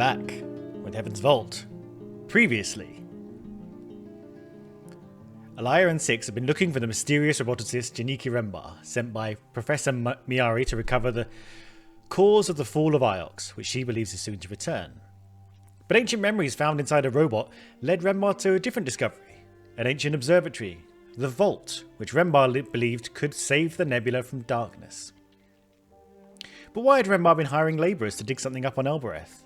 back with Heaven's Vault. Previously, Alaya and Six have been looking for the mysterious roboticist Janiki Rembar, sent by Professor Miari to recover the cause of the fall of Iox, which she believes is soon to return. But ancient memories found inside a robot led Rembar to a different discovery, an ancient observatory, the Vault, which Rembar believed could save the nebula from darkness. But why had Rembar been hiring labourers to dig something up on Elbereth?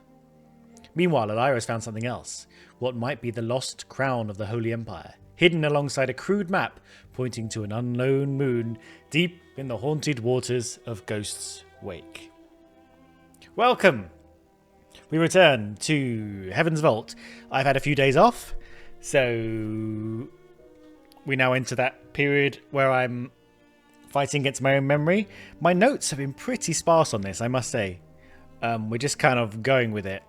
Meanwhile, Alaya has found something else, what might be the lost crown of the Holy Empire, hidden alongside a crude map pointing to an unknown moon deep in the haunted waters of Ghost's Wake. Welcome! We return to Heaven's Vault. I've had a few days off, so we now enter that period where I'm fighting against my own memory. My notes have been pretty sparse on this, I must say. We're just kind of going with it.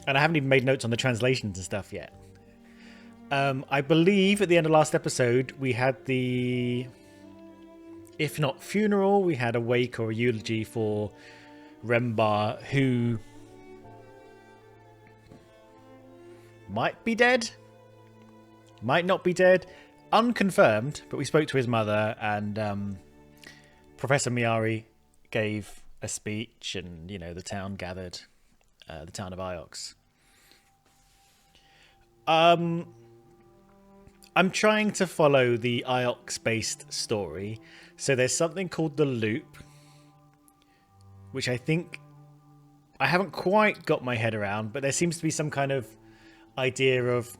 And I haven't even made notes on the translations and stuff yet. I believe at the end of last episode, we had the, if not funeral, we had a wake or a eulogy for Rembar, who might be dead, might not be dead, unconfirmed, but we spoke to his mother, and Professor Miari gave a speech, and, you know, the town gathered, the town of Iox. I'm trying to follow the Iox-based story, so there's something called the Loop, which I think I haven't quite got my head around, but there seems to be some kind of idea of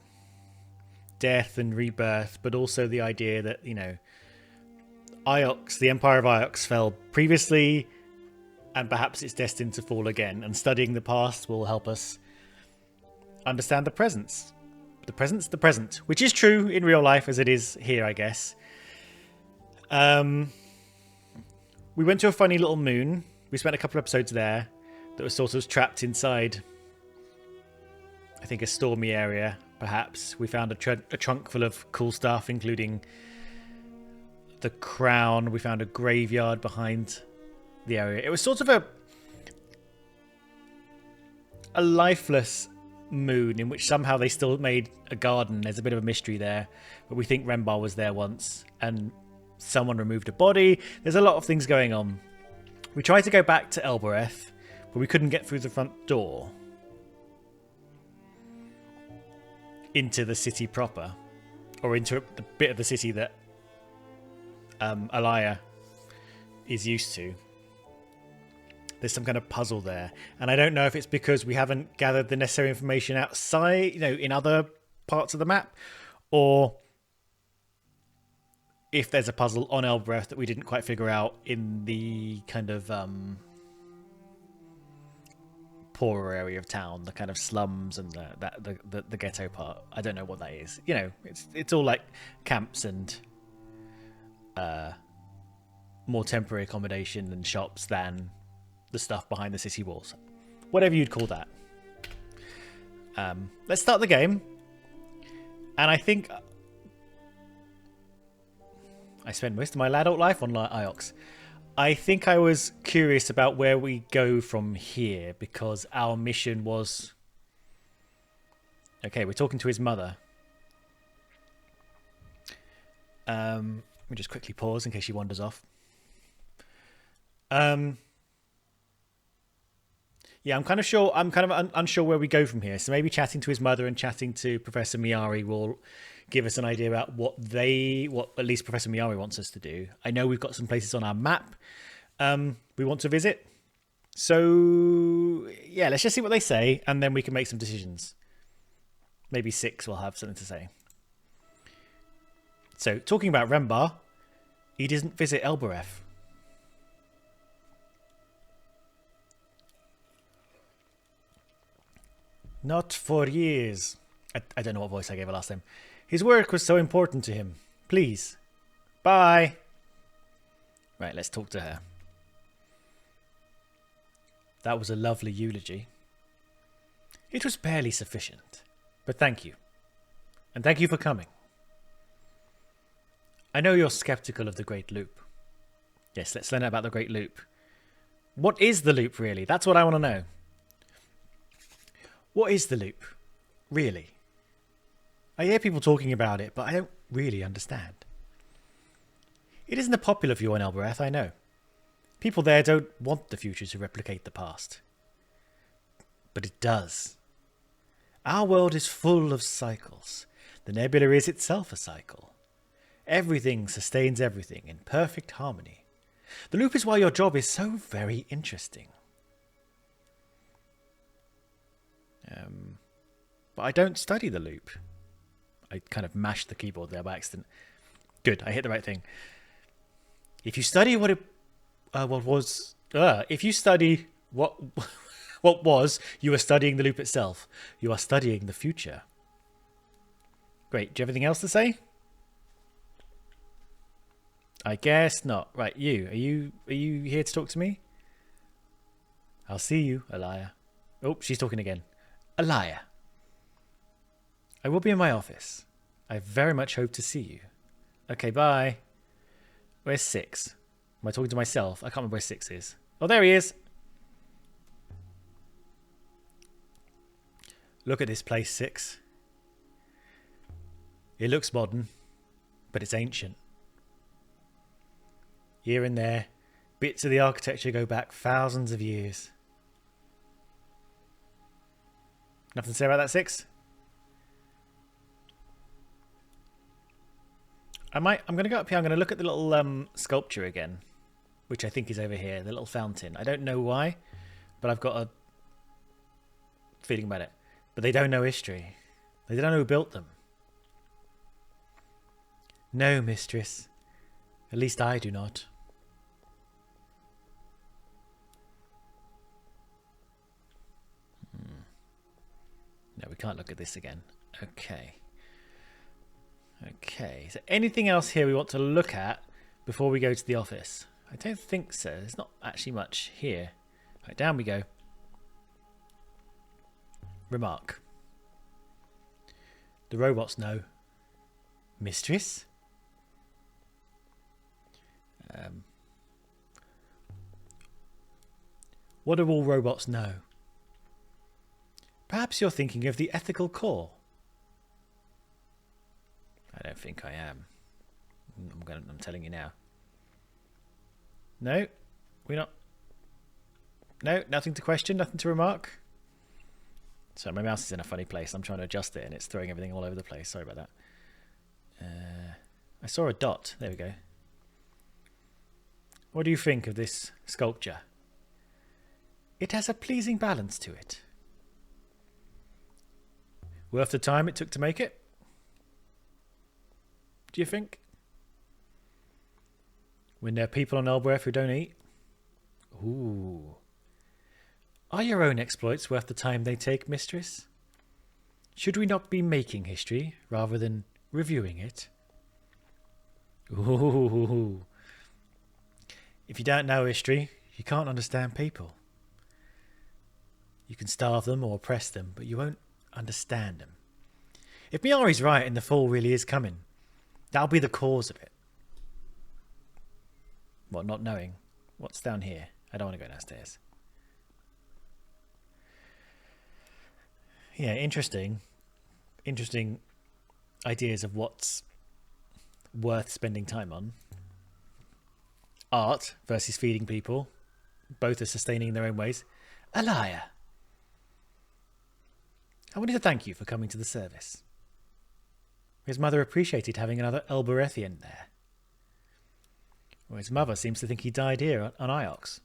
death and rebirth, but also the idea that, you know, Iox, the Empire of Iox, fell previously, and perhaps it's destined to fall again, and studying the past will help us understand the present. The present, which is true in real life as it is here, I guess. We went to a funny little moon. We spent a couple of episodes there that was sort of trapped inside, I think, a stormy area, perhaps. We found a trunk full of cool stuff, including the crown. We found a graveyard behind the area. It was sort of a lifeless moon in which somehow they still made a garden. There's a bit of a mystery there, but we think Rembar was there once and someone removed a body. There's a lot of things going on. We tried to go back to Elbereth, but we couldn't get through the front door into the city proper, or into the bit of the city that Alaya is used to. There's some kind of puzzle there, and I don't know if it's because we haven't gathered the necessary information outside, you know, in other parts of the map, or if there's a puzzle on Elbereth that we didn't quite figure out in the kind of poorer area of town, the kind of slums and the ghetto part. I don't know what that is. You know, it's all like camps and more temporary accommodation and shops than the stuff behind the city walls. Whatever you'd call that. Let's start the game. And I think I spent most of my adult life on Iox. I think I was curious about where we go from here, because our mission was... Okay, we're talking to his mother. Let me just quickly pause in case she wanders off. Yeah, I'm kind of unsure where we go from here. So maybe chatting to his mother and chatting to Professor Miari will give us an idea about what at least Professor Miari wants us to do. I know we've got some places on our map we want to visit. So yeah, let's just see what they say, and then we can make some decisions. Maybe Six will have something to say. So, talking about Rembar, he doesn't visit Elbereth. Not for years. I don't know what voice I gave her last time. His work was so important to him. Please. Bye. Right, let's talk to her. That was a lovely eulogy. It was barely sufficient, but thank you. And thank you for coming. I know you're skeptical of the Great Loop. Yes, let's learn about the Great Loop. What is the Loop, really? That's what I want to know. What is the loop? Really? I hear people talking about it, but I don't really understand. It isn't a popular view on Elbereth, I know. People there don't want the future to replicate the past. But it does. Our world is full of cycles. The nebula is itself a cycle. Everything sustains everything in perfect harmony. The loop is why your job is so very interesting. But I don't study the loop. I kind of mashed the keyboard there by accident. Good, I hit the right thing. If you study if you study what was, you are studying the loop itself. You are studying the future. Great. Do you have anything else to say? I guess not. Right, you. Are you here to talk to me? I'll see you, Alaya. Oh, she's talking again. Alaya. I will be in my office. I very much hope to see you. Okay, bye. Where's 6? Am I talking to myself? I can't remember where 6 is. Oh, there he is. Look at this place, 6. It looks modern, but it's ancient. Here and there, bits of the architecture go back thousands of years. Nothing to say about that, 6? I'm going to go up here. I'm going to look at the little sculpture again, which I think is over here, the little fountain. I don't know why, but I've got a feeling about it. But they don't know history. They don't know who built them. No, mistress. At least I do not. No, we can't look at this again. Okay. Okay. Is there anything else here we want to look at before we go to the office? I don't think so. There's not actually much here. Right, down we go. Remark. The robots know. Mistress? What do all robots know? Perhaps you're thinking of the ethical core. I don't think I am. I'm telling you now. No, we're not. No, nothing to question, nothing to remark. So my mouse is in a funny place. I'm trying to adjust it and it's throwing everything all over the place. Sorry about that. I saw a dot. There we go. What do you think of this sculpture? It has a pleasing balance to it. Worth the time it took to make it? Do you think? When there are people on Elbereth who don't eat? Ooh. Are your own exploits worth the time they take, mistress? Should we not be making history rather than reviewing it? Ooh. If you don't know history, you can't understand people. You can starve them or oppress them, but you won't understand them. If Miari's right and the fall really is coming, that'll be the cause of it. What, not knowing? What's down here? I don't want to go downstairs. Yeah, interesting. Interesting ideas of what's worth spending time on. Art versus feeding people. Both are sustaining in their own ways. A liar. I wanted to thank you for coming to the service. His mother appreciated having another Elberethian there. Well, his mother seems to think he died here on Iox.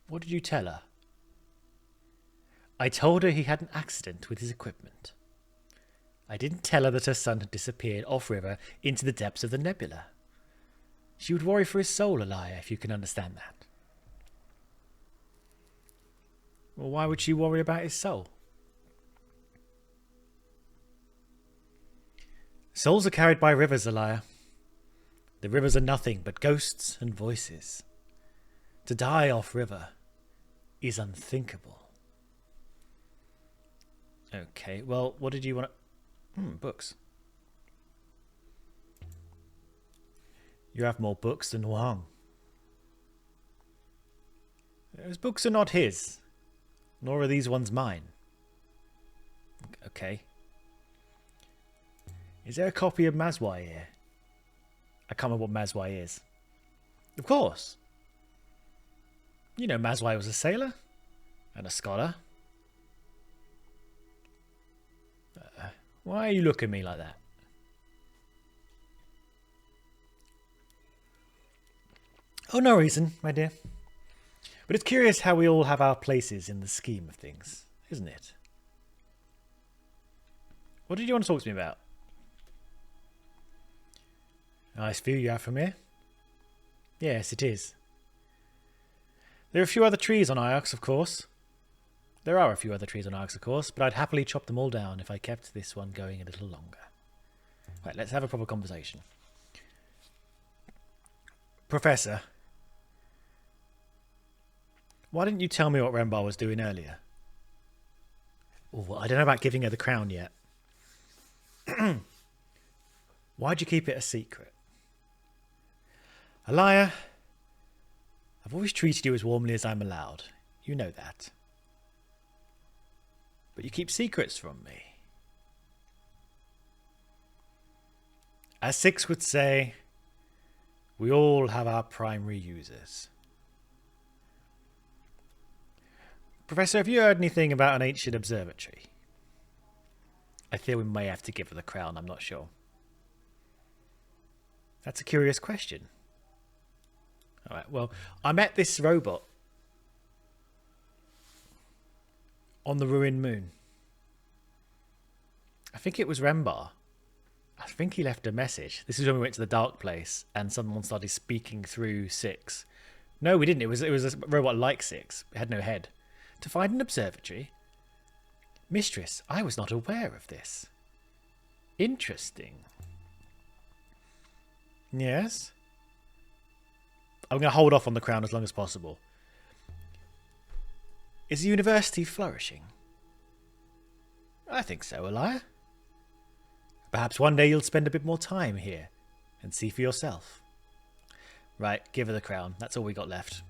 What did you tell her? I told her he had an accident with his equipment. I didn't tell her that her son had disappeared off-river into the depths of the nebula. She would worry for his soul, Elia, if you can understand that. Well, why would she worry about his soul? Souls are carried by rivers, Elia. The rivers are nothing but ghosts and voices. To die off-river is unthinkable. Okay, well, what did you want to... books. You have more books than Wang. Those books are not his, nor are these ones mine. Okay. Is there a copy of Mazwai here? I can't remember what Mazwai is. Of course. You know Mazwai was a sailor and a scholar. Why are you looking at me like that? Oh, no reason, my dear. But it's curious how we all have our places in the scheme of things, isn't it? What did you want to talk to me about? Nice view you have from here. Yes, it is. There are a few other trees on Iox, of course. There are a few other trees on Iox, of course, but I'd happily chop them all down if I kept this one going a little longer. Right, let's have a proper conversation. Professor, why didn't you tell me what Rembar was doing earlier? Oh, I don't know about giving her the crown yet. Why'd you keep it a secret? Alaya, I've always treated you as warmly as I'm allowed. You know that. But you keep secrets from me. As Six would say, we all have our primary users. Professor, have you heard anything about an ancient observatory? I fear we may have to give her the crown, I'm not sure. That's a curious question. Alright, well, I met this robot on the ruined moon. I think it was Rembar. I think he left a message. This is when we went to the dark place and someone started speaking through Six. No, we didn't. It was a robot like Six. It had no head. To find an observatory? Mistress, I was not aware of this. Interesting. Yes? I'm going to hold off on the crown as long as possible. Is the university flourishing? I think so, Elia. Perhaps one day you'll spend a bit more time here and see for yourself. Right, give her the crown. That's all we got left.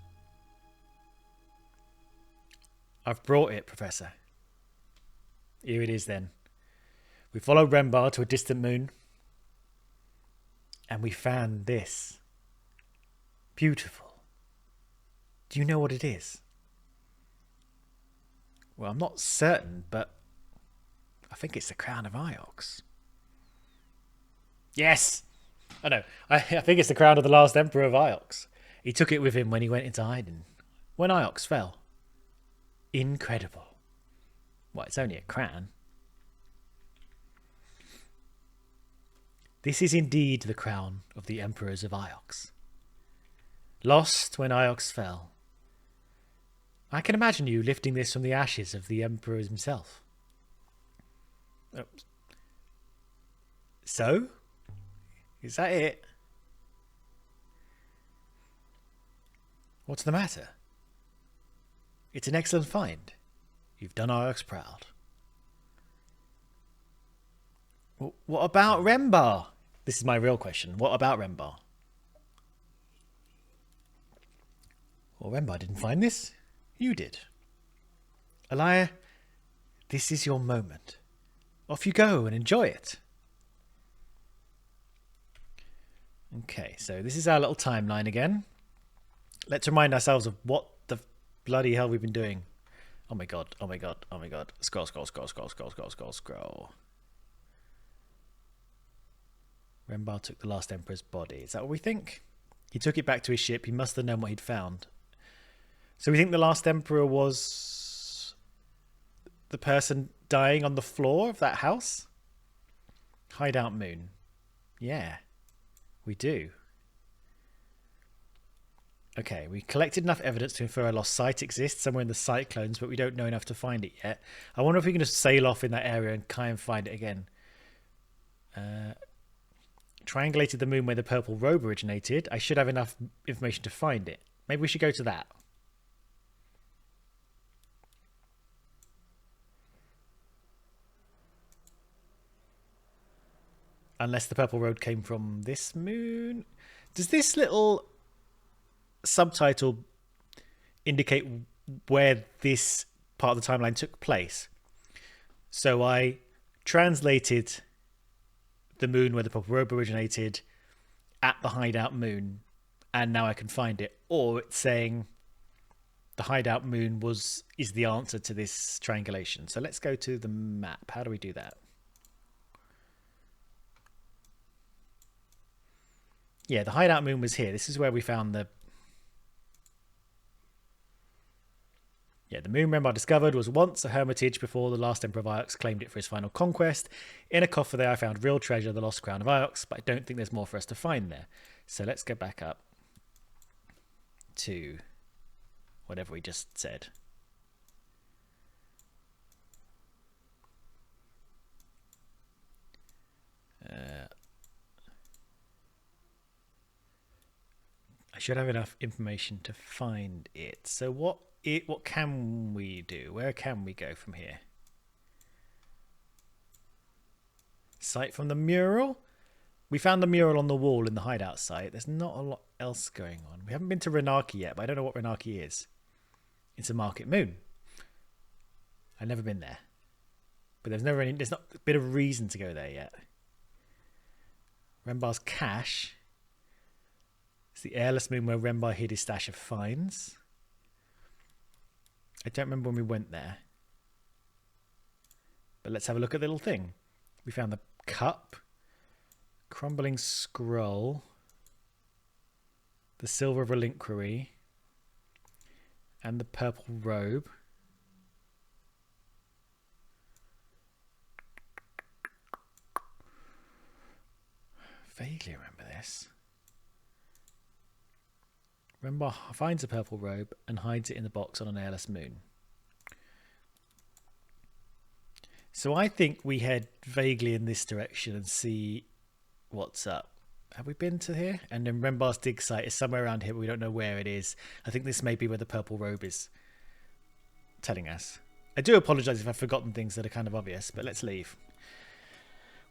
I've brought it, Professor. Here it is then. We followed Rembar to a distant moon. And we found this. Beautiful. Do you know what it is? Well, I'm not certain, but I think it's the crown of Iox. Yes! I know. I think it's the crown of the last emperor of Iox. He took it with him when he went into hiding. When Iox fell. Incredible. Well, it's only a crown. This is indeed the crown of the emperors of Iox. Lost when Iox fell. I can imagine you lifting this from the ashes of the emperor himself. So? Is that it? What's the matter? It's an excellent find. You've done Iox proud. Well, what about Rembar? This is my real question. What about Rembar? Well, Rembar didn't find this. You did. Elia, this is your moment. Off you go and enjoy it. Okay, so this is our little timeline again. Let's remind ourselves of what the bloody hell we've been doing. Oh my god, oh my god, oh my god. Scroll, scroll, scroll, scroll, scroll, scroll, scroll, scroll. Rembar took the last emperor's body. Is that what we think? He took it back to his ship. He must have known what he'd found. So we think the last emperor was the person dying on the floor of that house? Hideout moon. Yeah, we do. Okay, we collected enough evidence to infer a lost site exists somewhere in the cyclones, but we don't know enough to find it yet. I wonder if we can just sail off in that area and try and find it again. Triangulated the moon where the purple robe originated. I should have enough information to find it. Maybe we should go to that. Unless the purple road came from this moon. Does this little subtitle indicate where this part of the timeline took place. So I translated the moon where the purple robe originated at the hideout moon, and now I can find it. Or it's saying the hideout moon is the answer to this triangulation. So let's go to the map. How do we do that? Yeah, the hideout moon was here. This is where we found the... Yeah, the moon Rembar discovered was once a hermitage before the last Emperor of Iox claimed it for his final conquest. In a coffer there I found real treasure, the lost crown of Iox, but I don't think there's more for us to find there. So let's go back up to whatever we just said. I should have enough information to find it. So what can we do? Where can we go from here? Sight from the mural? We found the mural on the wall in the hideout site. There's not a lot else going on. We haven't been to Renaki yet, but I don't know what Renaki is. It's a market moon. I've never been there. But there's not a bit of reason to go there yet. Rembar's cache. It's the airless moon where Rembar hid his stash of finds. I don't remember when we went there. But let's have a look at the little thing. We found the cup, crumbling scroll, the silver reliquary, and the purple robe. Vaguely remember this. Rembar finds a purple robe and hides it in the box on an airless moon. So I think we head vaguely in this direction and see what's up. Have we been to here? And then Rembar's dig site is somewhere around here, but we don't know where it is. I think this may be where the purple robe is telling us. I do apologise if I've forgotten things that are kind of obvious, but let's leave.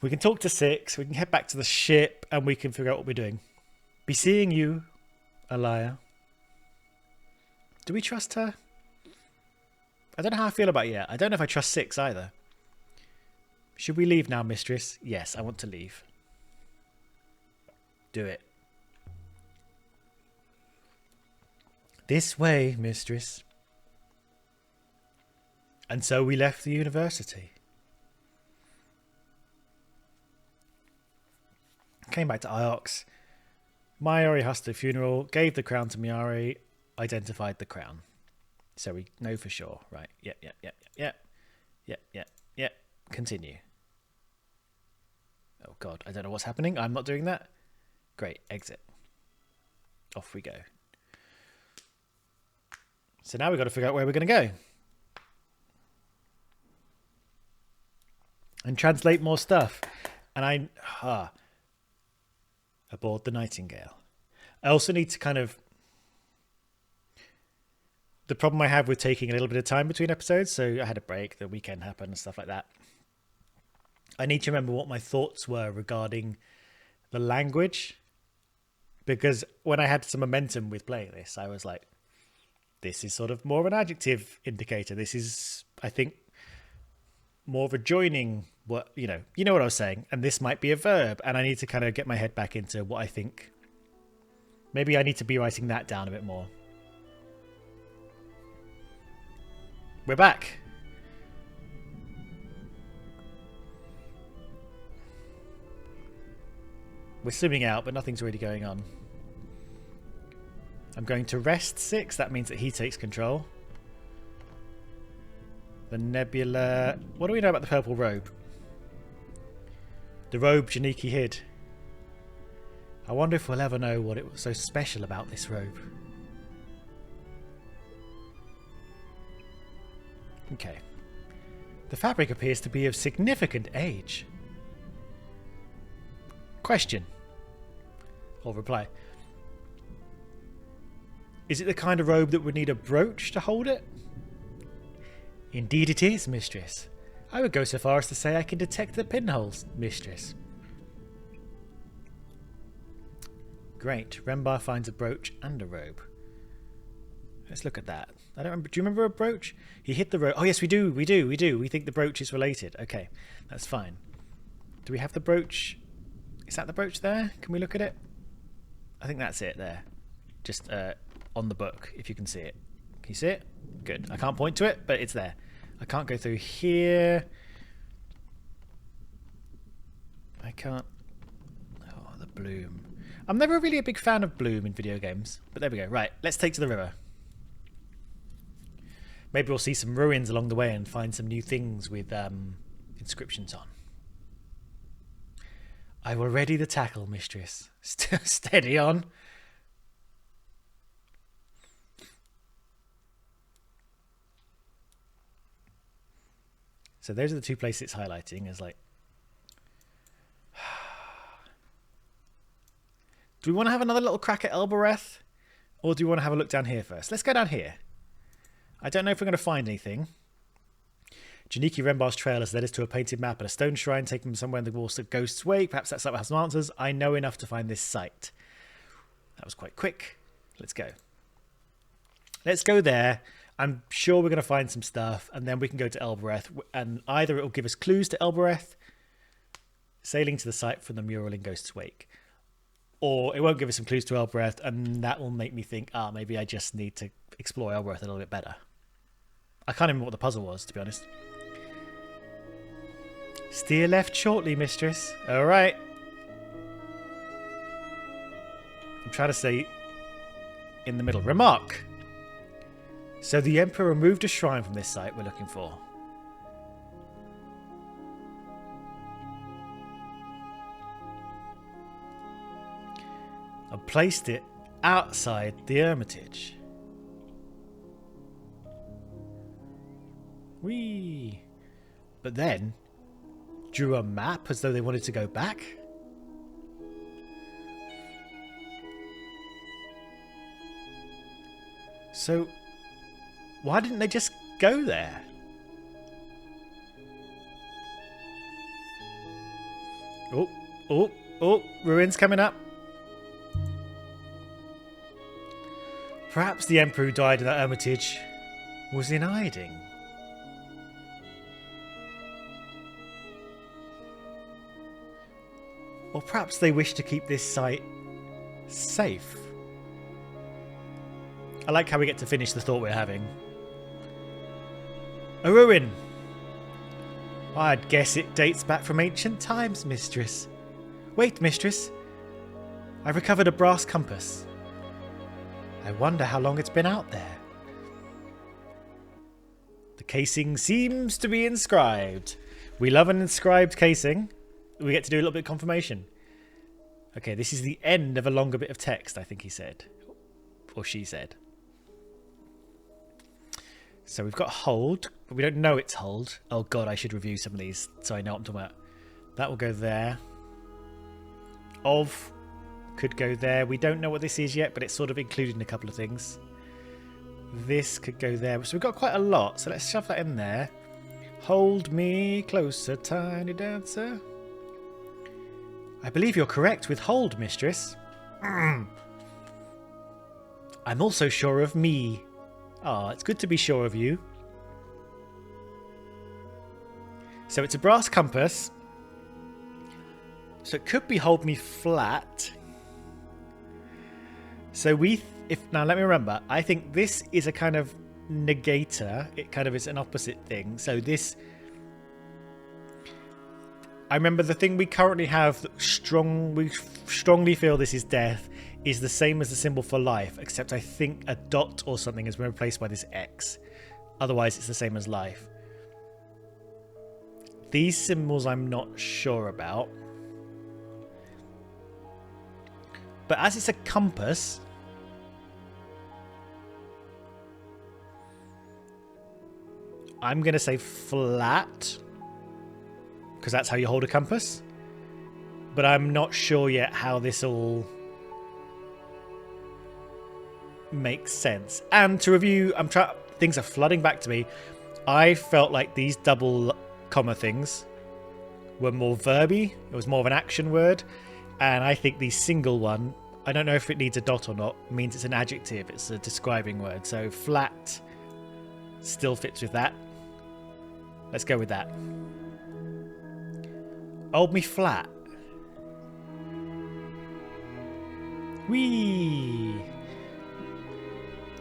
We can talk to Six, we can head back to the ship, and we can figure out what we're doing. Be seeing you, Alaya. Do we trust her? I don't know how I feel about it yet. I don't know if I trust Six either. Should we leave now, mistress? Yes, I want to leave. Do it. This way, mistress. And so we left the university. Came back to Iox. Miari hosted a funeral, gave the crown to Miari, identified the crown. So we know for sure, right? Yep. Continue. Oh God, I don't know what's happening. I'm not doing that. Great, exit. Off we go. So now we've got to figure out where we're going to go. And translate more stuff. And aboard the Nightingale. I also need to kind of... The problem I have with taking a little bit of time between episodes, so I had a break, the weekend happened and stuff like that. I need to remember what my thoughts were regarding the language. Because when I had some momentum with playing this, I was like, this is sort of more of an adjective indicator. This is, I think, more of a joining, what you know what I was saying. And this might be a verb. And I need to kind of get my head back into what I think. Maybe I need to be writing that down a bit more. We're back. We're swimming out, but nothing's really going on. I'm going to rest Six. That means that he takes control. The nebula... What do we know about the purple robe? The robe Janiki hid. I wonder if we'll ever know what it was so special about this robe. Okay. The fabric appears to be of significant age. Question. Or reply. Is it the kind of robe that would need a brooch to hold it? Indeed it is, mistress. I would go so far as to say I can detect the pinholes, mistress. Great. Rembar finds a brooch and a robe. Let's look at that. I don't remember. Do you remember a brooch? He hit the road. Oh, yes, we do. We do. We do. We think the brooch is related. Okay, that's fine. Do we have the brooch? Is that the brooch there? Can we look at it? I think that's it there. Just on the book, if you can see it. Can you see it? Good. I can't point to it, but it's there. I can't go through here. I can't... Oh, the bloom. I'm never really a big fan of bloom in video games, but there we go. Right, let's take to the river. Maybe we'll see some ruins along the way and find some new things with inscriptions on. I will ready the tackle, mistress. Steady on. So those are the two places it's highlighting as like... Do we want to have another little crack at Elbereth? Or do we want to have a look down here first? Let's go down here. I don't know if we're going to find anything. Janiki Rembar's trail has led us to a painted map and a stone shrine taking them somewhere in the walls of Ghost's Wake. Perhaps that site will have some answers. I know enough to find this site. That was quite quick. Let's go. Let's go there. I'm sure we're going to find some stuff, and then we can go to Elbereth, and either it will give us clues to Elbereth, sailing to the site from the mural in Ghost's Wake, or it won't give us some clues to Elbereth, and that will make me think, maybe I just need to explore Elbereth a little bit better. I can't remember what the puzzle was, to be honest. Steer left shortly, mistress. All right. I'm trying to say in the middle. Remark. So the Emperor removed a shrine from this site we're looking for. And placed it outside the Hermitage. Whee! But then drew a map as though they wanted to go back. So why didn't they just go there? Oh, ruins coming up. Perhaps the Emperor who died in that Hermitage was in hiding. Or perhaps they wish to keep this site safe. I like how we get to finish the thought we're having. A ruin. I'd guess it dates back from ancient times, mistress. Wait, mistress. I've recovered a brass compass. I wonder how long it's been out there. The casing seems to be inscribed. We love an inscribed casing. We get to do a little bit of confirmation. Okay, this is the end of a longer bit of text, I think he said. Or she said. So we've got hold, but we don't know it's hold. Oh god, I should review some of these so I know what I'm talking about. That will go there. Of could go there. We don't know what this is yet, but it's sort of included in a couple of things. This could go there. So we've got quite a lot, so let's shove that in there. Hold me closer, tiny dancer. I believe you're correct with hold, mistress. I'm also sure of me. Ah, it's good to be sure of you. So it's a brass compass. So it could be hold me flat. So now let me remember. I think this is a kind of negator. It kind of is an opposite thing. So this... I remember the thing we currently have that we strongly feel this is death is the same as the symbol for life, except I think a dot or something has been replaced by this X. Otherwise, it's the same as life. These symbols I'm not sure about. But as it's a compass... I'm going to say flat. Because that's how you hold a compass. But I'm not sure yet how this all... makes sense. And to review, things are flooding back to me. I felt like these double comma things were more verby. It was more of an action word. And I think the single one, I don't know if it needs a dot or not. It means it's an adjective. It's a describing word. So flat still fits with that. Let's go with that. Hold me flat. Whee!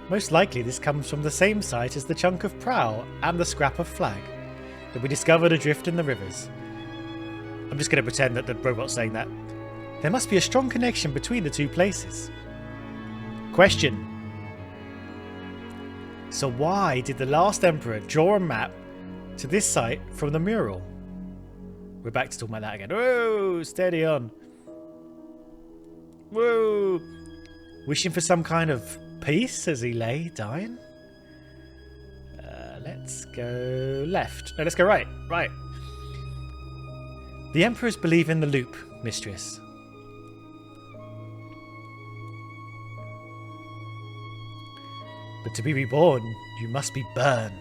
Most likely this comes from the same site as the chunk of prow and the scrap of flag that we discovered adrift in the rivers. I'm just going to pretend that the robot's saying that. There must be a strong connection between the two places. Question. So why did the last emperor draw a map to this site from the mural? We're back to talking about that again. Whoa, steady on. Whoa. Wishing for some kind of peace as he lay dying? Let's go left. No, let's go right. Right. The emperors believe in the loop, mistress. But to be reborn, you must be burned.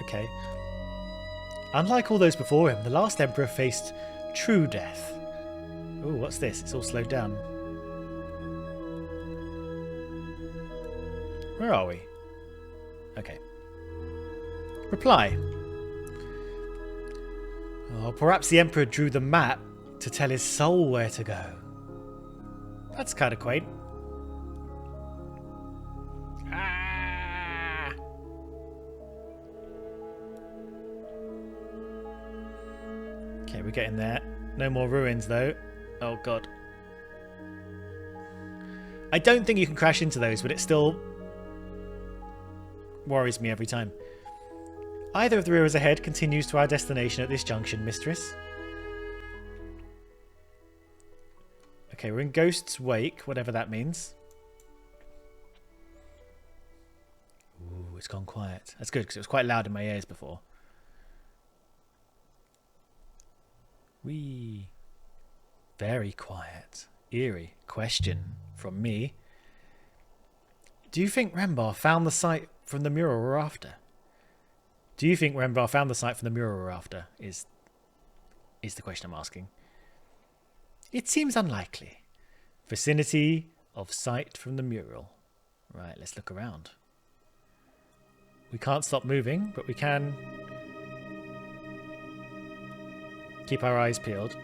Okay. Unlike all those before him, the last emperor faced true death. Oh, what's this? It's all slowed down. Where are we? Okay. Reply. Oh, perhaps the emperor drew the map to tell his soul where to go. That's kind of quaint. Ah! Okay, we're getting there. No more ruins, though. Oh, God. I don't think you can crash into those, but it still worries me every time. Either of the rivers ahead continues to our destination at this junction, mistress. Okay, we're in Ghost's Wake, whatever that means. Ooh, it's gone quiet. That's good, because it was quite loud in my ears before. Whee. Very quiet. Eerie. Question from me. Do you think Rembar found the site from the mural we're after? Do you think Rembar found the site from the mural we're after? Is the question I'm asking. It seems unlikely. Vicinity of site from the mural. Right, let's look around. We can't stop moving, but we can keep our eyes peeled.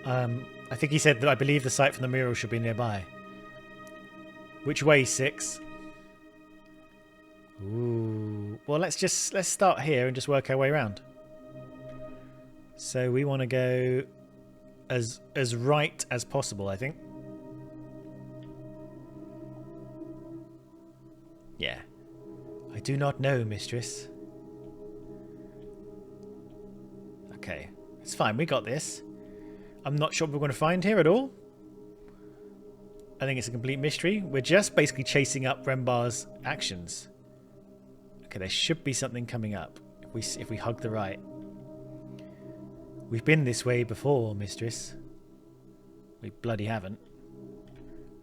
I think he said that I believe the site from the mural should be nearby. Which way, 6? Ooh. Well, let's start here and just work our way around. So we want to go as right as possible, I think. Yeah. I do not know, mistress. Okay. It's fine, we got this. I'm not sure what we're going to find here at all. I think it's a complete mystery. We're just basically chasing up Rembar's actions. Okay, there should be something coming up if we hug the right. We've been this way before, mistress. We bloody haven't.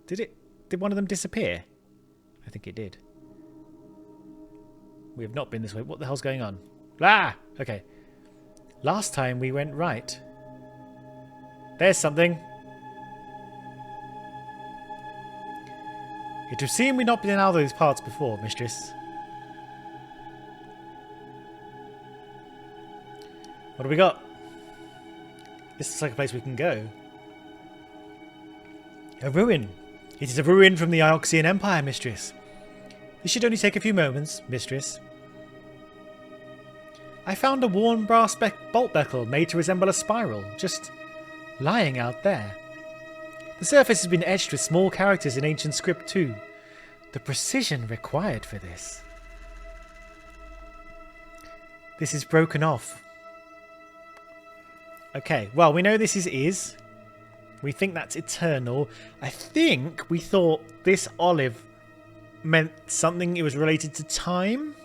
Did one of them disappear? I think it did. We have not been this way. What the hell's going on? Ah! Okay. Last time we went right. There's something. It would seem we've not been in all those parts before, mistress. What do we got? This looks like a place we can go. A ruin. It is a ruin from the Ioxian Empire, mistress. This should only take a few moments, mistress. I found a worn brass bolt buckle made to resemble a spiral, just lying out there. The surface has been etched with small characters in ancient script too. The precision required for this. This is broken off. Okay, well, we know this is. We think that's eternal. I think we thought this olive meant something, it was related to time.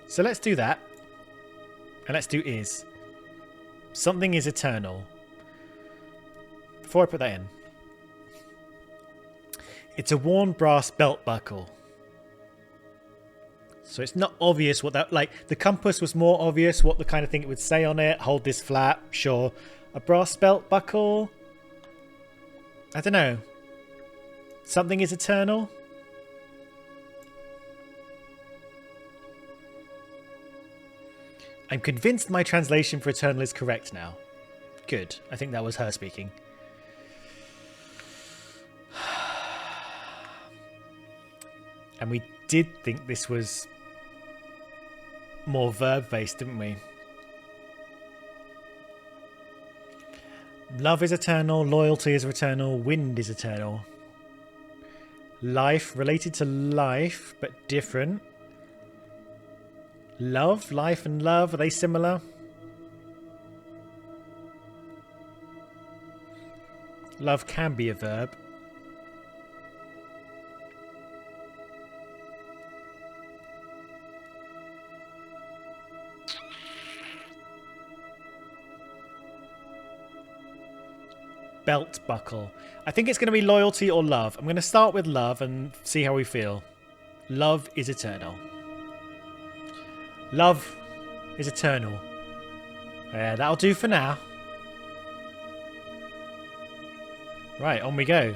So let's do that. And let's do is. Something is eternal. Before I put that in. It's a worn brass belt buckle. So it's not obvious what that, like, the compass was more obvious what the kind of thing it would say on it. Hold this flat, sure. A brass belt buckle? I don't know. Something is eternal? I'm convinced my translation for eternal is correct now. Good. I think that was her speaking. And we did think this was more verb-based, didn't we? Love is eternal, loyalty is eternal, wind is eternal. Life, related to life, but different. Love, life and love, are they similar? Love can be a verb. Belt buckle. I think it's going to be loyalty or love. I'm going to start with love and see how we feel. Love is eternal. Love is eternal. Yeah, that'll do for now. Right, on we go.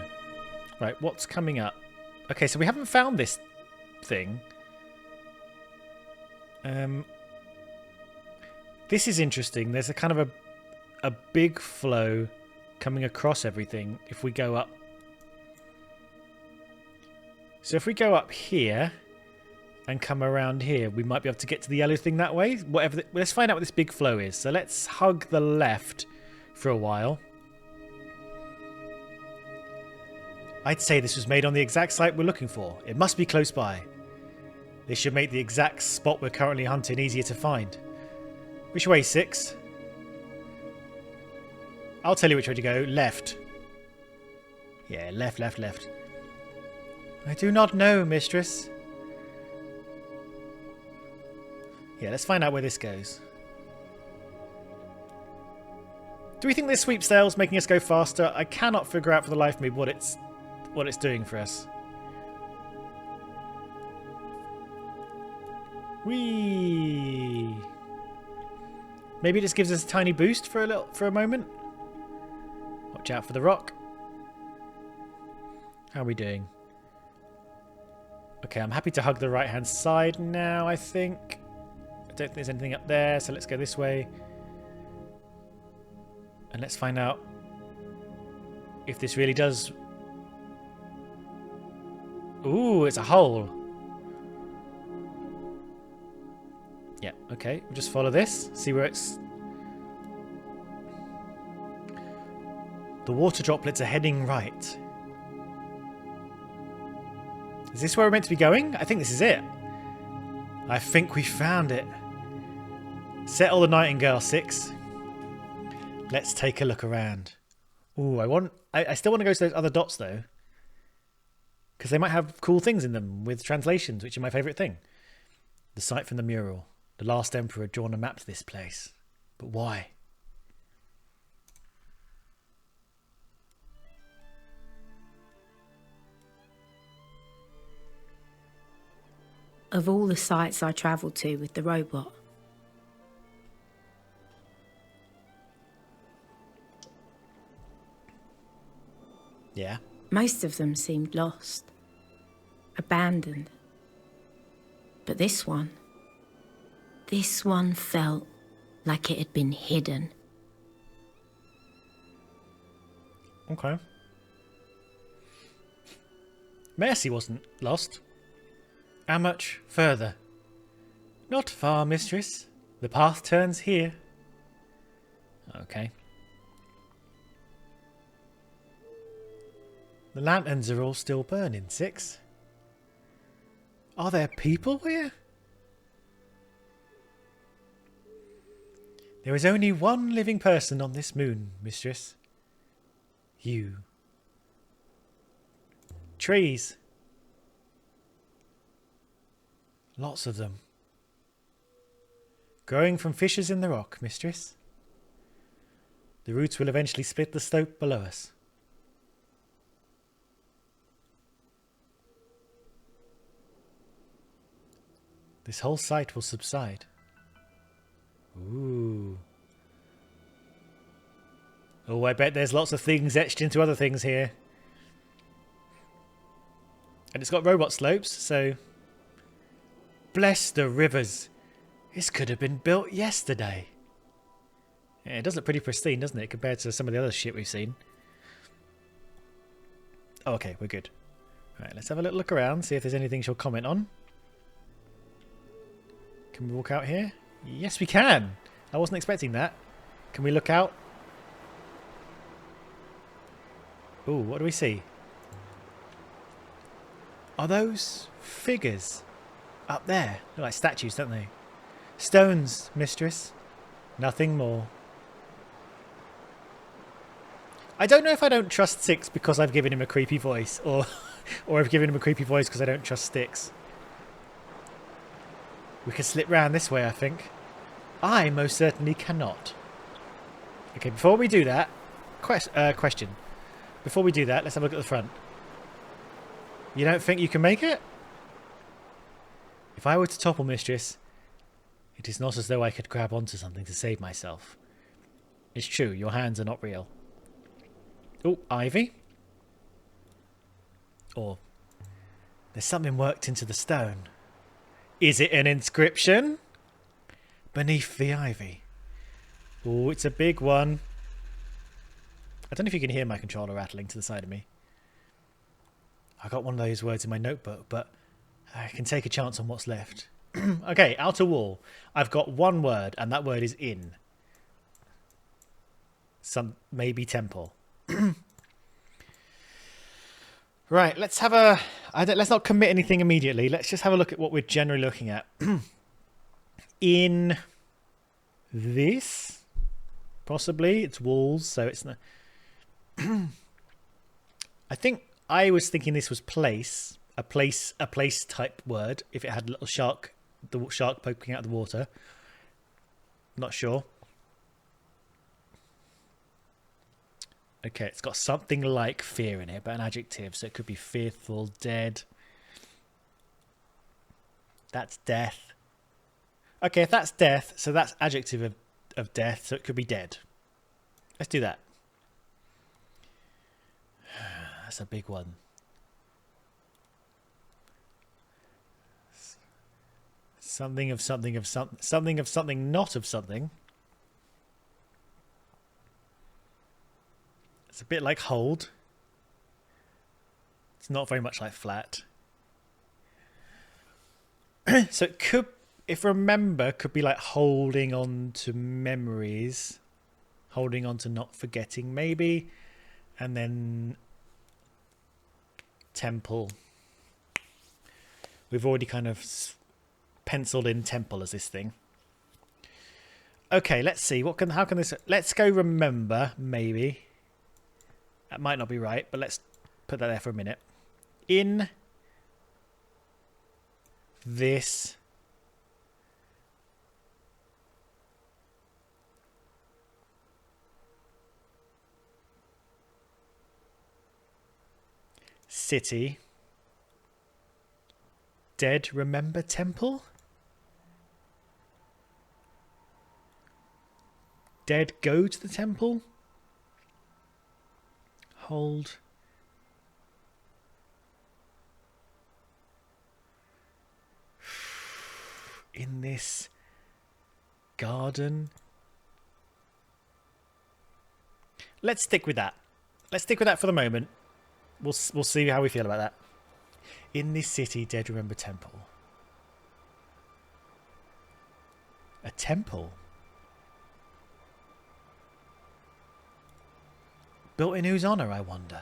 Right, what's coming up? Okay, so we haven't found this thing. This is interesting. There's a kind of a big flow coming across everything if we go up. So if we go up here and come around here, we might be able to get to the yellow thing that way. Whatever. Let's find out what this big flow is. So let's hug the left for a while. I'd say this was made on the exact site we're looking for. It must be close by. This should make the exact spot we're currently hunting easier to find. Which way, 6? I'll tell you which way to go. Left. Yeah, left, left, left. I do not know, mistress. Yeah, let's find out where this goes. Do we think this sweep sail's making us go faster? I cannot figure out for the life of me what it's doing for us. Whee! Maybe it just gives us a tiny boost for a moment. Watch out for the rock. How are we doing? Okay, I'm happy to hug the right-hand side now, I think. I don't think there's anything up there, so let's go this way. And let's find out if this really does... Ooh, it's a hole. Yeah, okay. We'll just follow this. See where it's... The water droplets are heading right. Is this where we're meant to be going? I think this is it. I think we found it. Settle the nightingale, 6. Let's take a look around. Ooh, I still want to go to those other dots though. Because they might have cool things in them with translations, which are my favourite thing. The site from the mural. The last emperor had drawn a map to this place. But why? Of all the sites I travelled to with the robot, Yeah. most of them seemed lost, abandoned. But this one felt like it had been hidden. Okay. Mercy wasn't lost. How much further? Not far, mistress. The path turns here. Okay. The lanterns are all still burning, 6. Are there people here? There is only one living person on this moon, mistress. You. Trees. Lots of them. Growing from fissures in the rock, mistress. The roots will eventually split the slope below us. This whole site will subside. Ooh. Oh, I bet there's lots of things etched into other things here. And it's got robot slopes, so... Bless the rivers. This could have been built yesterday. Yeah, it does look pretty pristine, doesn't it, compared to some of the other shit we've seen. Oh, okay, we're good. Right, let's have a little look around, see if there's anything she'll comment on. Can we walk out here? Yes, we can. I wasn't expecting that. Can we look out? Ooh, what do we see? Are those figures up there? They're like statues, don't they? Stones, mistress. Nothing more. I don't know if I don't trust Six because I've given him a creepy voice, or I've given him a creepy voice because I don't trust Sticks. We can slip round this way, I think. I most certainly cannot. Okay, before we do that, question. Before we do that, let's have a look at the front. You don't think you can make it? If I were to topple Mistress, it is not as though I could grab onto something to save myself. It's true, your hands are not real. Oh, ivy. Or, there's something worked into the stone. Is it an inscription? Beneath the ivy. Oh, it's a big one. I don't know if you can hear my controller rattling to the side of me. I got one of those words in my notebook, but I can take a chance on what's left. Okay, outer wall. I've got one word, and that word is in. Maybe temple. Right, let's have a... let's not commit anything immediately. Let's just have a look at what we're generally looking at. In this, possibly, it's walls, so it's not... I think I was thinking this was place, a place type word, if it had a little shark, the shark poking out of the water. Not sure. Okay, it's got something like fear in it, but an adjective, so it could be fearful, dead. That's death. Okay, if that's death, so that's adjective of death, so it could be dead. Let's do that. That's a big one. Something of something of something. Something of something not of something. It's a bit like hold. It's not very much like flat. So it could, if remember, could be like holding on to memories. Holding on to not forgetting, maybe. And then temple. We've already kind of penciled in temple as this thing. Okay, let's see. How can this... Let's go remember, maybe. That might not be right, but let's put that there for a minute. In this city, dead remember temple? Dead go to the temple? Hold. In this garden. Let's stick with that. Let's stick with that for the moment. We'll see how we feel about that. In this city, dead remember temple. A temple? Built in whose honour, I wonder?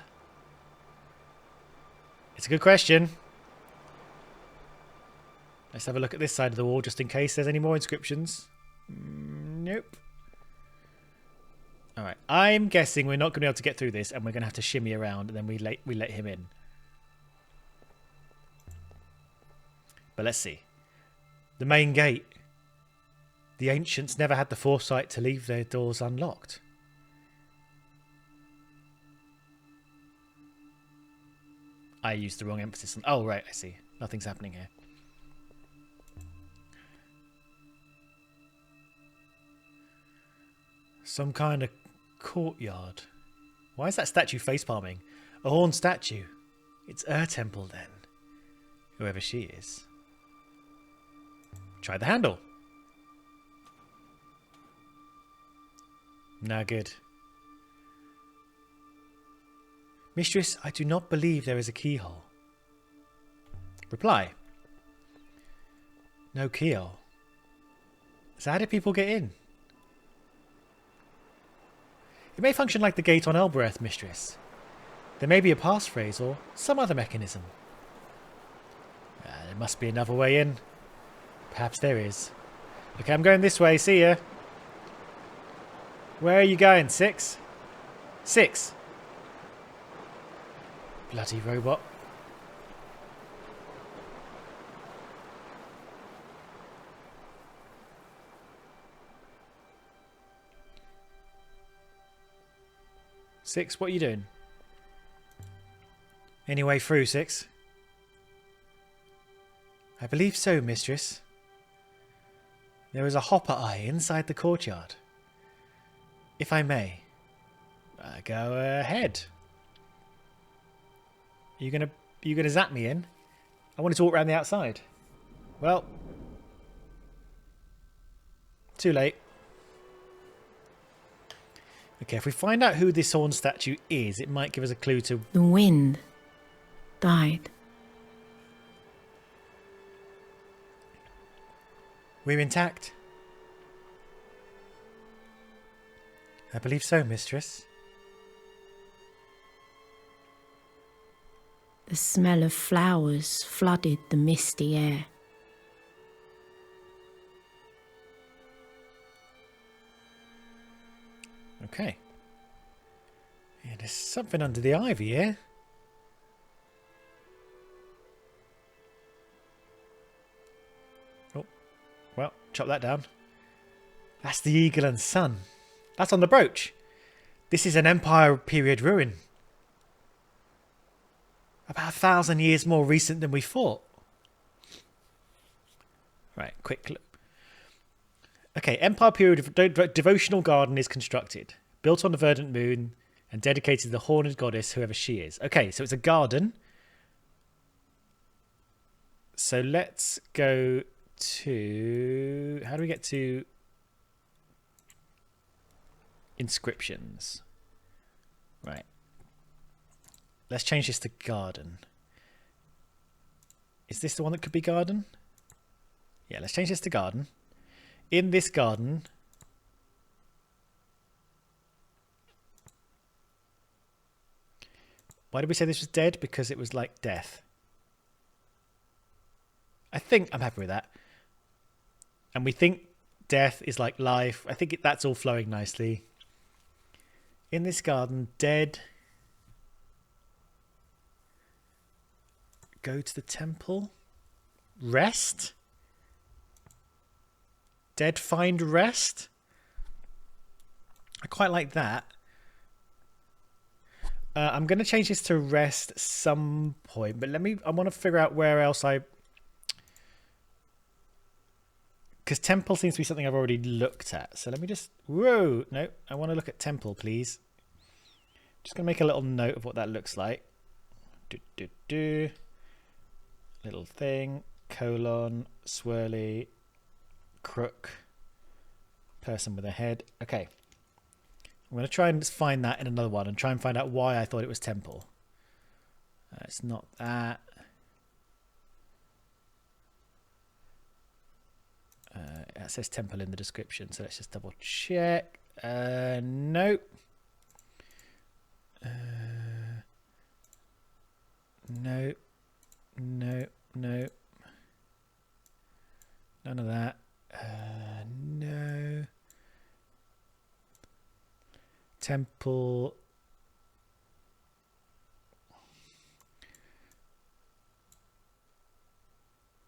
It's a good question. Let's have a look at this side of the wall just in case there's any more inscriptions. Nope. Alright, I'm guessing we're not going to be able to get through this and we're going to have to shimmy around and then we let him in. But let's see. The main gate. The ancients never had the foresight to leave their doors unlocked. I used the wrong emphasis on... Oh, right, I see. Nothing's happening here. Some kind of courtyard. Why is that statue facepalming? A horned statue. It's her temple then. Whoever she is. Try the handle. No good. Mistress, I do not believe there is a keyhole. Reply. No keyhole. So how do people get in? It may function like the gate on Elbereth, mistress. There may be a passphrase or some other mechanism. There must be another way in. Perhaps there is. Okay, I'm going this way. See ya. Where are you going, 6? 6. Bloody robot. Six, what are you doing? Any way through, 6? I believe so, mistress. There is a hopper eye inside the courtyard. If I may, go ahead. You gonna zap me in? I wanted to walk around the outside. Well, too late. Okay, if we find out who this horn statue is, it might give us a clue to... The wind died. We're intact. I believe so, mistress. The smell of flowers flooded the misty air. Okay. Yeah, there's something under the ivy here. Oh, well, chop that down. That's the eagle and sun. That's on the brooch. This is an Empire period ruin. About 1,000 years more recent than we thought. Right, quick look. Okay, Empire period devotional garden is constructed. Built on the verdant moon and dedicated to the horned goddess, whoever she is. Okay, so it's a garden. So let's go to... How do we get to... inscriptions? Right. Let's change this to garden. Is this the one that could be garden? Yeah, let's change this to garden. In this garden... Why did we say this was dead? Because it was like death. I think I'm happy with that. And we think death is like life. I think that's all flowing nicely. In this garden, dead... Go to the temple. Rest. Dead find rest. I quite like that. I'm going to change this to rest at some point, but I want to figure out where else because temple seems to be something I've already looked at. So let me just, whoa, no, I want to look at temple, please. Just going to make a little note of what that looks like. Little thing, colon, swirly, crook, person with a head. Okay. I'm going to try and find that in another one and try and find out why I thought it was temple. It's not that. It says temple in the description, so let's just double check. Nope. Nope. Nope. Nope. None of that. No. Temple.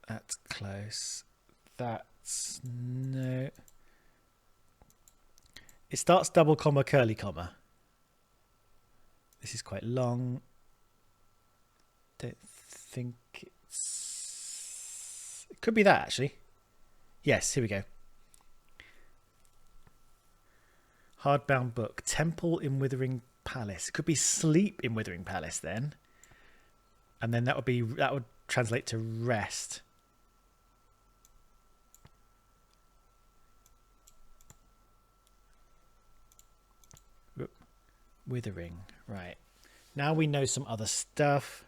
That's close. That's no. It starts double comma curly comma. This is quite long. Don't think it's... It could be that actually. Yes, here we go. Hardbound book. Temple in Withering Palace. It could be sleep in Withering Palace then. And then that would translate to rest. Withering. Right. Now we know some other stuff.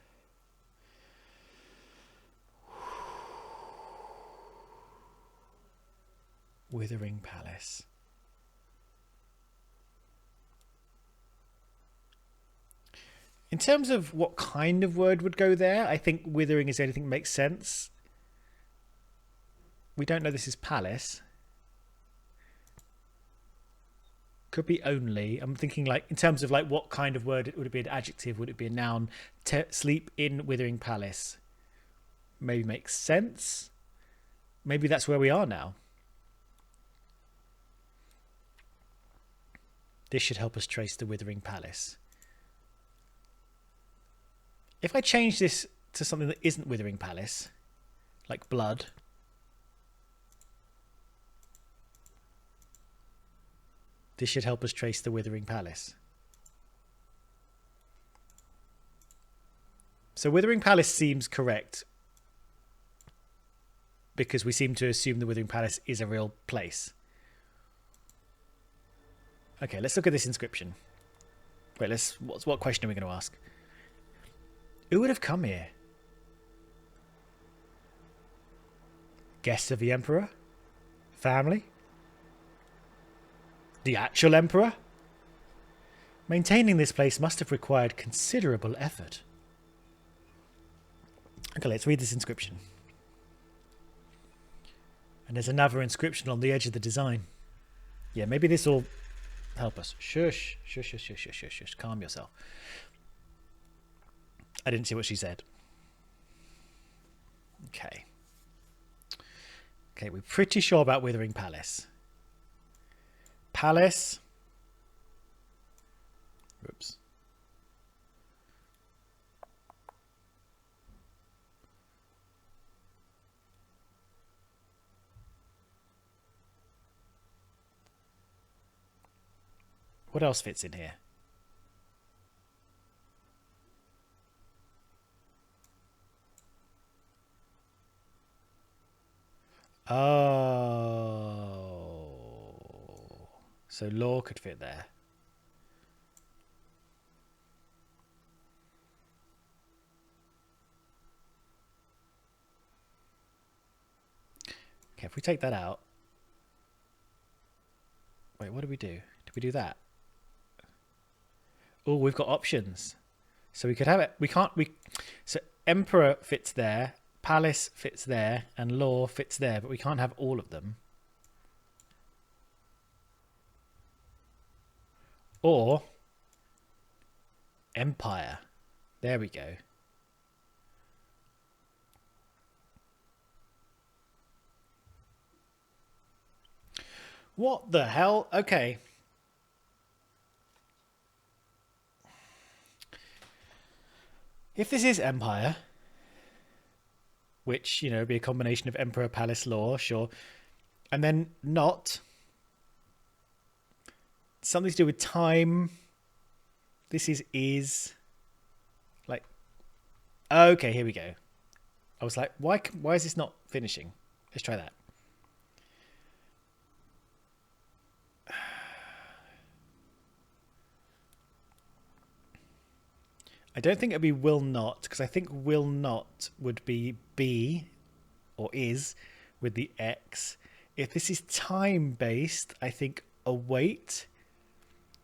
Withering Palace. In terms of what kind of word would go there, I think withering is anything that makes sense. We don't know this is palace. Could be only. I'm thinking like in terms of like what kind of word would it be? An adjective? Would it be a noun? Sleep in Withering Palace. Maybe makes sense. Maybe that's where we are now. This should help us trace the Withering Palace. If I change this to something that isn't Withering Palace, like blood, this should help us trace the Withering Palace. So Withering Palace seems correct because we seem to assume the Withering Palace is a real place. Okay, let's look at this inscription. Wait, what question are we going to ask? Who would have come here? Guests of the Emperor? Family? The actual Emperor? Maintaining this place must have required considerable effort. Okay, let's read this inscription. And there's another inscription on the edge of the design. Yeah, maybe this will help us. Shush, shush, shush, shush, shush, shush, shush. Calm yourself. I didn't see what she said. Okay. Okay, we're pretty sure about Withering Palace. Palace. Oops. What else fits in here? Oh. So law could fit there. Okay, if we take that out. Wait, what do we do? Did we do that? Oh, we've got options. So we could have it. So Emperor fits there. Palace fits there and law fits there, but we can't have all of them. Or Empire. There we go. What the hell? Okay. If this is Empire, which, you know, be a combination of Emperor, Palace, Law, sure. And then not. Something to do with time. This is. Like. Okay, here we go. I was like, why is this not finishing? Let's try that. I don't think it'd be will not, because I think will not would be or is with the X. If this is time based, I think await,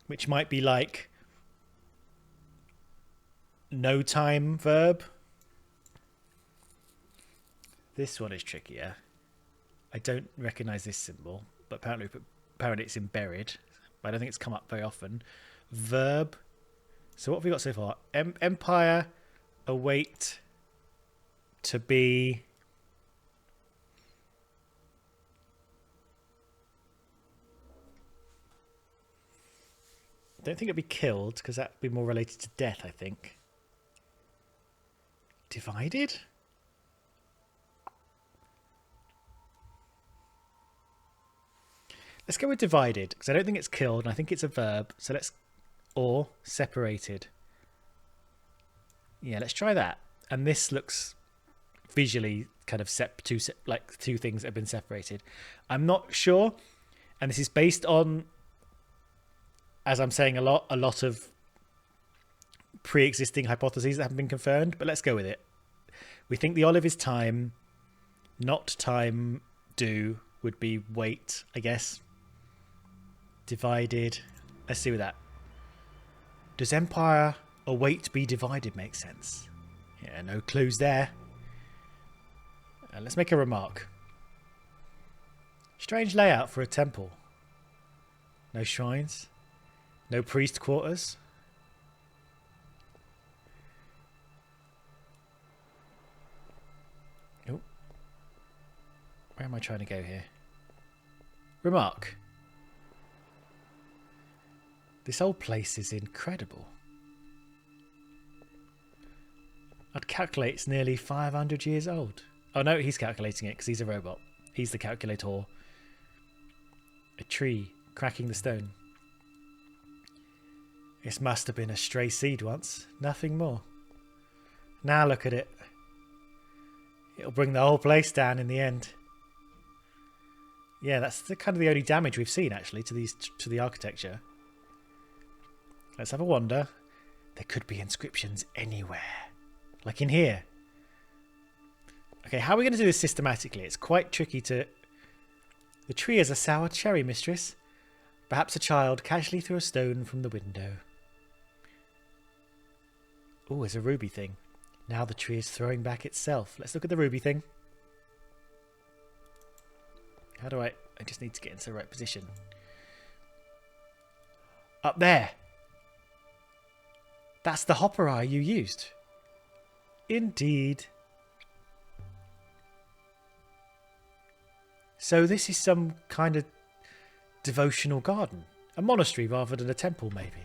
which might be like no time verb. This one is trickier. I don't recognize this symbol, but apparently it's in buried. But I don't think it's come up very often. Verb. So what have we got so far? Empire, await, to be. I don't think it'd be killed, because that'd be more related to death, I think. Divided? Let's go with divided, because I don't think it's killed, and I think it's a verb. So let's... Or separated. Yeah, let's try that. And this looks visually kind of like two things that have been separated. I'm not sure, and this is based on, as I'm saying, a lot of pre-existing hypotheses that haven't been confirmed, but let's go with it. We think the olive is time, not time do would be wait, I guess. Divided. Let's see with that. Does empire or wait be divided make sense? Yeah, no clues there. Let's make a remark. Strange layout for a temple. No shrines. No priest quarters. Oh. Where am I trying to go here? Remark. This whole place is incredible. I'd calculate it's nearly 500 years old. Oh no, he's calculating it because he's a robot. He's the calculator. A tree cracking the stone. This must have been a stray seed once. Nothing more. Now look at it. It'll bring the whole place down in the end. Yeah, that's kind of the only damage we've seen actually to the architecture. Let's have a wander. There could be inscriptions anywhere. Like in here. Okay, how are we going to do this systematically? It's quite tricky to... The tree is a sour cherry, mistress. Perhaps a child casually threw a stone from the window. Oh, there's a ruby thing. Now the tree is throwing back itself. Let's look at the ruby thing. How do I just need to get into the right position. Up there. That's the hopper eye you used. Indeed. So this is some kind of devotional garden. A monastery rather than a temple, maybe.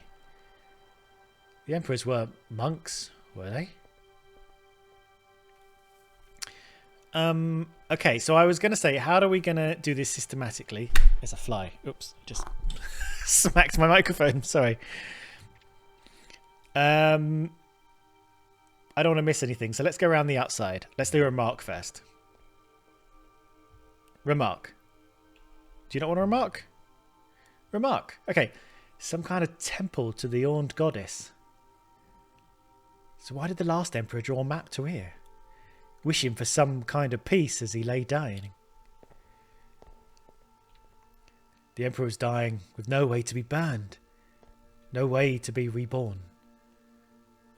The emperors were monks, were they? Okay, so I was going to say, how are we going to do this systematically? There's a fly. Oops, just smacked my microphone. Sorry. I don't want to miss anything, so let's go around the outside. Let's do a remark first. Remark. Do you not want to remark? Remark. Okay. Some kind of temple to the horned goddess. So why did the last emperor draw a map to here? Wishing for some kind of peace as he lay dying. The emperor was dying with no way to be burned. No way to be reborn.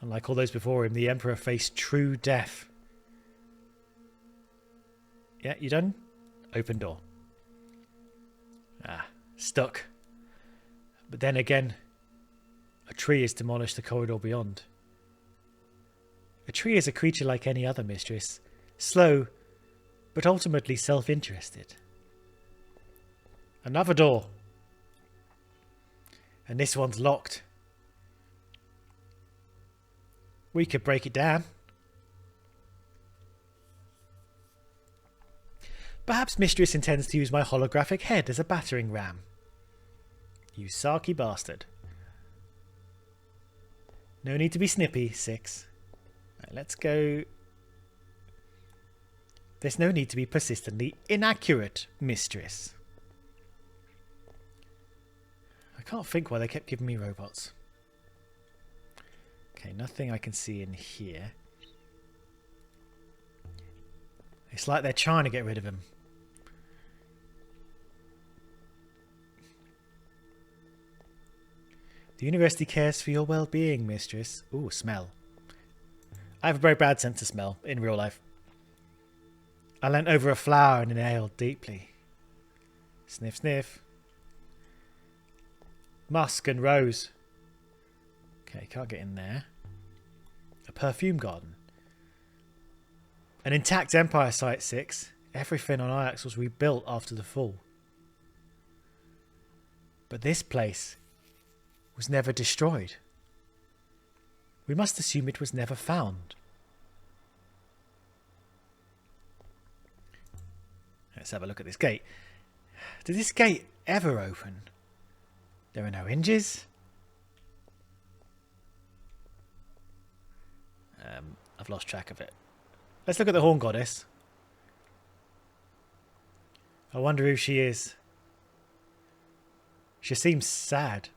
Unlike all those before him, the emperor faced true death. Yeah, you done? Open door. Ah, stuck. But then again, a tree has demolished the corridor beyond. A tree is a creature like any other, mistress. Slow, but ultimately self-interested. Another door. And this one's locked. We could break it down. Perhaps mistress intends to use my holographic head as a battering ram. You sarky bastard. No need to be snippy, 6. Right, let's go. There's no need to be persistently inaccurate, mistress. I can't think why they kept giving me robots. Okay, nothing I can see in here. It's like they're trying to get rid of him. The university cares for your well-being, mistress. Ooh, smell. I have a very bad sense of smell in real life. I leant over a flower and inhaled deeply. Sniff, sniff. Musk and rose. Okay, can't get in there. A perfume garden. An intact empire site, 6. Everything on Ajax was rebuilt after the fall. But this place was never destroyed. We must assume it was never found. Let's have a look at this gate. Did this gate ever open. There are no hinges. I've lost track of it. Let's look at the Horn Goddess. I wonder who she is. She seems sad.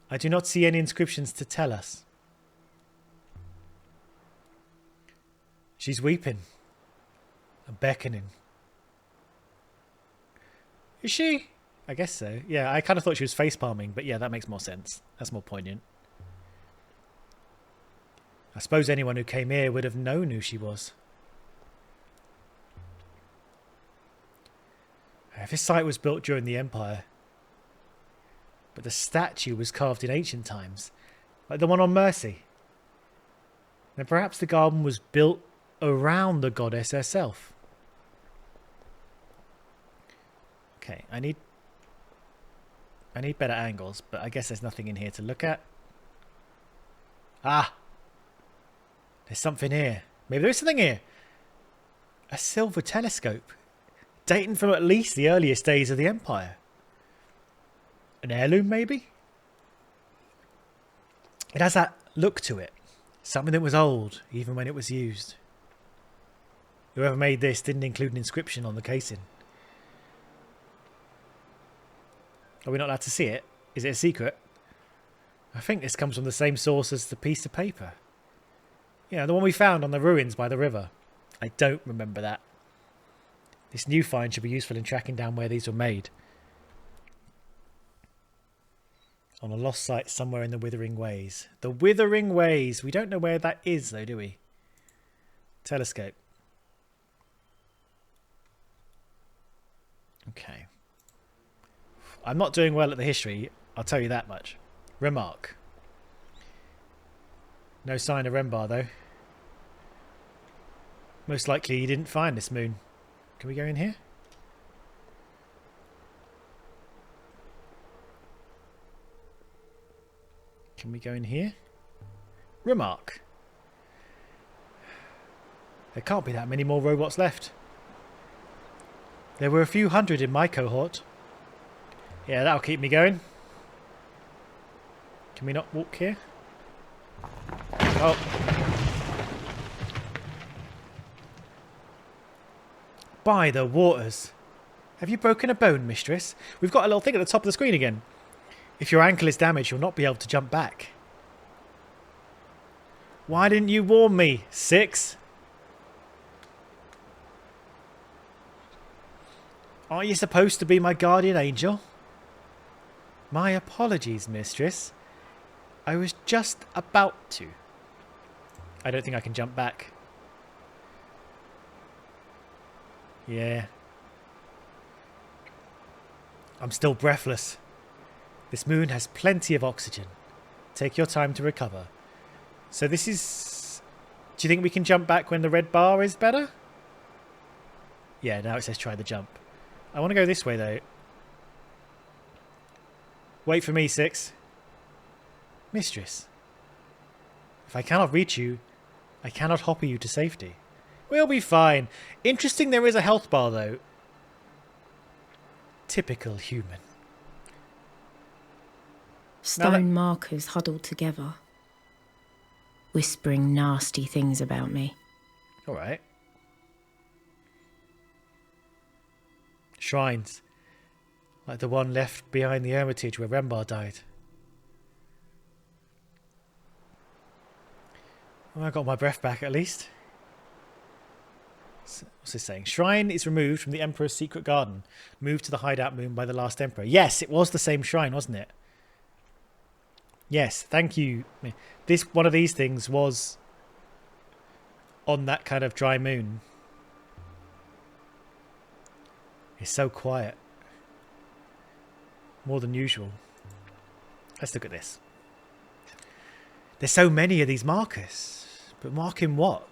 I do not see any inscriptions to tell us. She's weeping and beckoning. Is she? I guess so. Yeah, I kind of thought she was face palming, but yeah, that makes more sense. That's more poignant. I suppose anyone who came here would have known who she was. This site was built during the Empire, but the statue was carved in ancient times, like the one on Mercy. Then perhaps the garden was built around the goddess herself. Okay, I need better angles, but I guess there's nothing in here to look at. Ah! There's something here. Maybe there is something here. A silver telescope, dating from at least the earliest days of the Empire. An heirloom, maybe? It has that look to it. Something that was old, even when it was used. Whoever made this didn't include an inscription on the casing. Are we not allowed to see it? Is it a secret? I think this comes from the same source as the piece of paper. Yeah, the one we found on the ruins by the river. I don't remember that. This new find should be useful in tracking down where these were made. On a lost site somewhere in the Withering Ways. The Withering Ways! We don't know where that is though, do we? Telescope. Okay. I'm not doing well at the history, I'll tell you that much. Remark. No sign of Rembar though. Most likely he didn't find this moon. Can we go in here? Can we go in here? Remark. There can't be that many more robots left. There were a few hundred in my cohort. Yeah, that'll keep me going. Can we not walk here? Oh. By the waters. Have you broken a bone, mistress? We've got a little thing at the top of the screen again. If your ankle is damaged, you'll not be able to jump back. Why didn't you warn me, 6? Aren't you supposed to be my guardian angel? My apologies, mistress. I was just about to. I don't think I can jump back. Yeah. I'm still breathless. This moon has plenty of oxygen. Take your time to recover. So this is... Do you think we can jump back when the red bar is better? Yeah, now it says try the jump. I want to go this way though. Wait for me, 6. Mistress. If I cannot reach you, I cannot hopper you to safety. We'll be fine. Interesting there is a health bar though. Typical human. Stone markers huddled together, whispering nasty things about me. Alright. Shrines. Like the one left behind the hermitage where Rembar died. Well, I got my breath back at least. What's this saying? Shrine is removed from the Emperor's secret garden. Moved to the hideout moon by the last Emperor. Yes, it was the same shrine, wasn't it? Yes, thank you. One of these things was on that kind of dry moon. It's so quiet. More than usual. Let's look at this. There's so many of these markers. But marking what?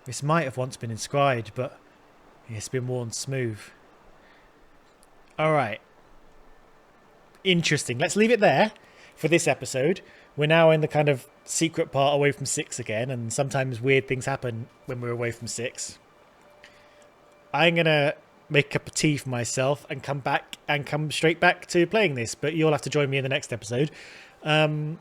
This might have once been inscribed, but it's been worn smooth. Alright. Interesting. Let's leave it there for this episode. We're now in the kind of secret part away from 6 again, and sometimes weird things happen when we're away from 6. I'm going to make a cup of tea for myself and come straight back to playing this. But you'll have to join me in the next episode. I'm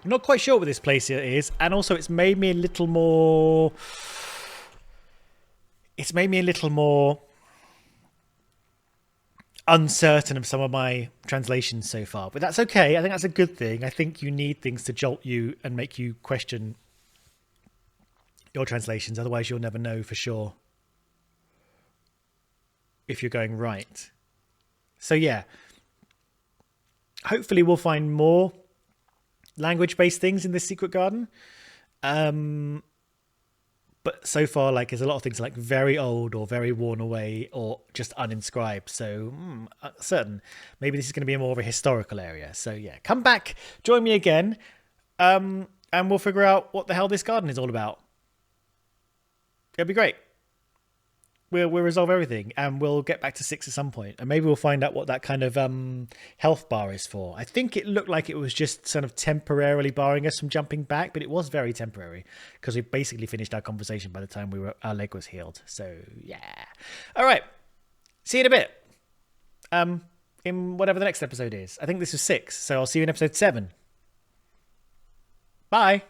not quite sure what this place is, and also it's made me a little more. It's made me a little more uncertain of some of my translations so far, but that's okay. I think that's a good thing. I think you need things to jolt you and make you question your translations, otherwise you'll never know for sure if you're going right. So yeah, hopefully we'll find more language-based things in this secret garden. But so far, like, there's a lot of things like very old or very worn away or just uninscribed. So certain. Maybe this is going to be more of a historical area. So yeah, come back, join me again, and we'll figure out what the hell this garden is all about. It'll be great. We'll resolve everything, and we'll get back to 6 at some point, and maybe we'll find out what that kind of health bar is for. I think it looked like it was just sort of temporarily barring us from jumping back, but it was very temporary because we basically finished our conversation by the time our leg was healed. So yeah, all right. See you in a bit. In whatever the next episode is. I think this is 6, so I'll see you in episode 7. Bye.